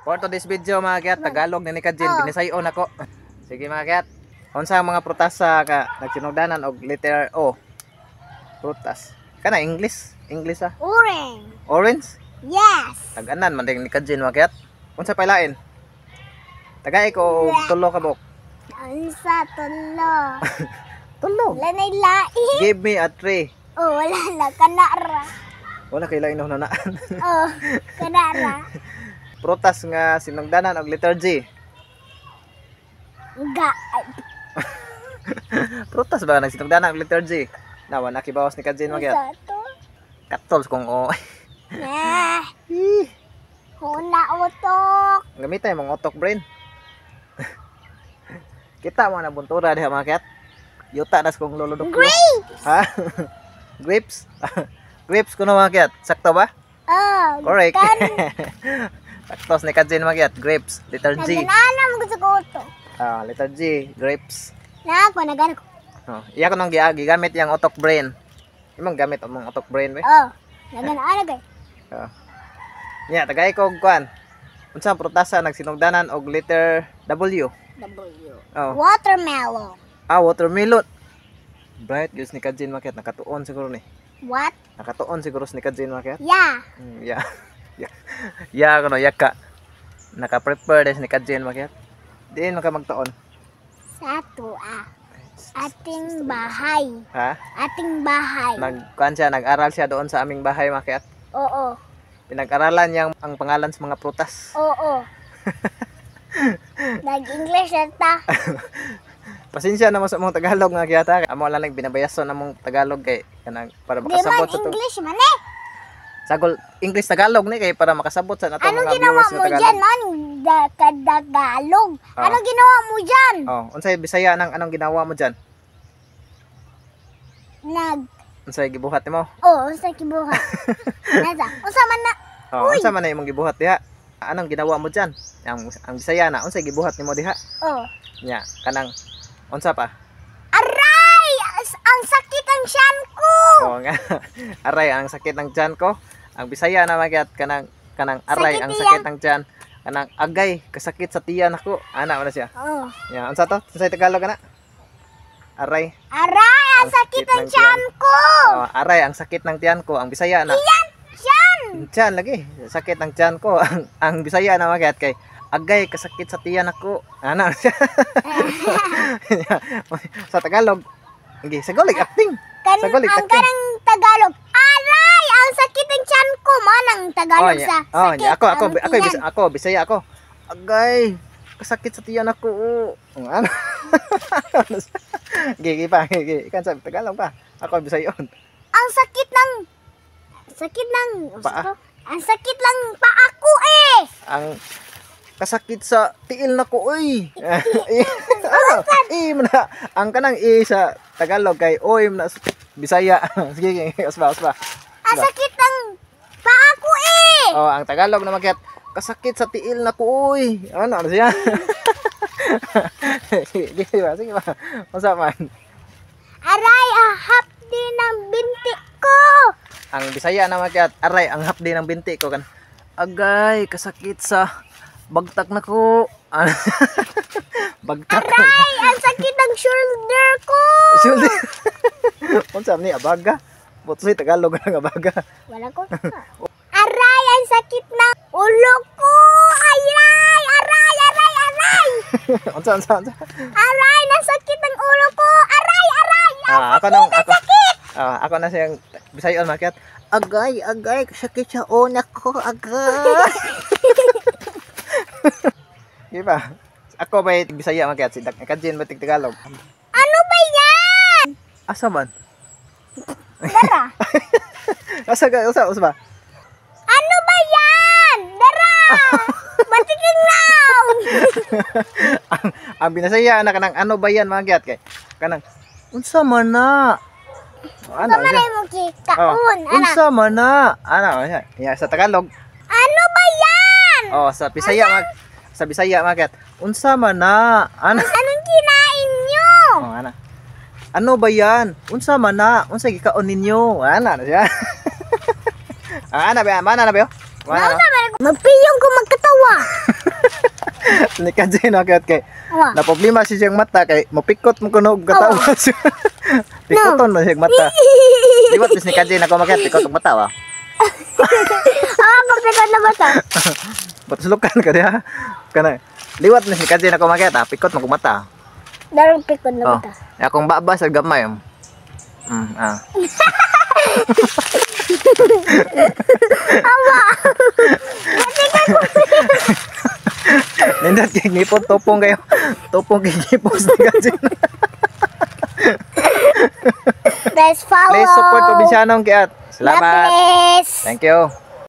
For today's video mga kayat, Tagalog ni Kajin, binisayon ako. Sige mga kayat, unsa ang mga prutas ka nagsinugdanan og letter O? Prutas. Kana English? English ah? Orange. Orange? Yes. Taganan man din ni Kajin mga kayat. Unsa pa lain? Tagay ko og tulo ka bok. Unsa tulo? Tulo. Wala na ilain. Give me a tree. Oh, wala na kanara. Wala kay lain na. Oh, kanara. Prutas nga sinugdanan og letter G. Ga. Prutas ba nagsinugdanan og letter G? Nawa nakibawas ni Kajin mga kayat. Unsa to? Katols kung O. Nah. Huna utok. Gamitin mong otok brain. Kita mo na buntura diha mga kayat. Yuta nas kong luludok. Grapes. Ha? Grapes? Grapes kuno mga kayat. Sakto ba? Oh. Correct. Saktos ni Kajin mga kayat. Grapes. Letter G. Nagana mo gusto ko to. Letter G. Grapes. Na ako nagana ko. Iya ko nang gigamit yang otok brain. Imong gamit ang otok brain be. Oh. Nagana kay. Nya tagay ko og kuan. Unsa prutasa nagsinugdanan og letter W? W. Oh. Watermelon. Watermelon. Bright gyud ni Kajin mga kayat. Nakatuon siguro ni. What? Nakatuon siguro ni Kajin mga kayat. Yeah. Yeah. Yeah kuno yaka. Naka-prepare des ni Kajin mga kayat. Diin maka magtuon. Sa ating bahay. Ha? Ating bahay. Nagkuan siya, nag-aral siya doon sa aming bahay mga kayat. Oo. Pinag-aralan niya ang pangalan sa mga prutas. Oo. Nag-English na ta. Pasensya na mo sa mga Tagalog nga kayat. Amo lang binabayason na mong Tagalog kay kanang para Di man makasabot sa to. English man eh. Sagol English Tagalog ni kay para makasabot sa nato Anong mga ginawa viewers mo nga dyan, Tagalog. man? Tagalog. Anong ginawa mo dyan? Unsay Bisaya nang anong ginawa mo diyan? Unsay gibuhat nimo? Unsa kibuhat? Nasa, unsa man na? Unsa man na imong gibuhat diha? Anong ginawa mo diyan? Ang Bisaya na unsay gibuhat nimo diha? Nya, kanang unsa pa? Aray! Ang sakit ang tiyan ko! Nga. Aray ang sakit ng tiyan ko. Ang Bisaya na magyat kanang aray Sakit ang tiyan. sakit ng tiyan. Kanang agay kasakit sa tiyan ako. Ana wala siya. Ya, unsa to? Unsay Tagalog ana? Aray. Aray! Ang sakit ang tiyan ko! Aray ang sakit ng tiyan ko. Ang Bisaya na. Tiyan lagi. Sakit ng tiyan ko. ang Bisaya na magyat kay agay kasakit sa tiyan ako. Ana siya. Sa Tagalog. Sige, sagolig acting. Sagolig Ang kanang Tagalog. Aray! Ang sakit ang tiyan ko! Man ang Tagalog sa sakit. Ako, Bisaya ako. Agay, kasakit sa tiyan ako. Ano? Gigi pa, gigi. Ikan sa Tagalog pa. Ako, Bisaya yun. Ang sakit ng Paa? Ang sakit lang paa ko eh. Ang kasakit sa tiil na ko, uy. Mana. Ang kanang sa Tagalog kay oy na Bisaya. Sige, usba. Ang sakit ng paa ko eh. Ang Tagalog na magyat. Kasakit sa tiil na ko, uy. Ano siya? Sige ba? Masa man? Aray, hapdi ng binti ko. Ang Bisaya na magyat. Aray, ang hapdi ng binti ko kan. Agay, kasakit sa bagtak na ko. Bagtak. Aray, ang sakit ng shoulder ko. Shoulder. Unsa ni abaga? Buto si Tagalog nga abaga. Wala ko. Aray, ang sakit ng ulo ko. Aray. Unsa? Aray, nasakit ng ulo ko. Aray. Ako na siyang Bisayon makyat. Agay, sakit sa unak ko, agay. Di ba? Ako ba Bisaya makyat si Kajin ba Tagalog? Ano ba yan? Asa man? Dara. Asa ba? Ano ba yan? Dara. Batiking now. ang Binasaya na kanang ano ba yan makyat kay kanang unsa man na? Ano mo kikaon? Unsa man na? Ano ya sa Tagalog? Ano ba yan? Sa Bisaya makyat. Unsa man na? Anong kinain nyo? Ano ba yan? Unsa man na? Unsa gikaon ninyo? Ana na siya. Ana ba? Mana na ba? Magpiyong ko magkatawa. ni Kajin akyat kay Wa. na problema si siyang mata kay mapikot mo kuno og katawa siya. Pikoton man siyang mata. Liwat bis ni Kajin ako makyat pikot og mata wa. Kapikot na ba ta? Batuslukan ka diha. Kana liwat ni Kajin ako makyat pikot mo og mata. Darong pikot na ba Oh. ta? Akong baba sa gamay. Nindot kay ngipon topong kayo. Topong kay ngipon ni Kajin. Please follow. Please support Probinsiyanong Kiat. God Salamat. bless. Thank you.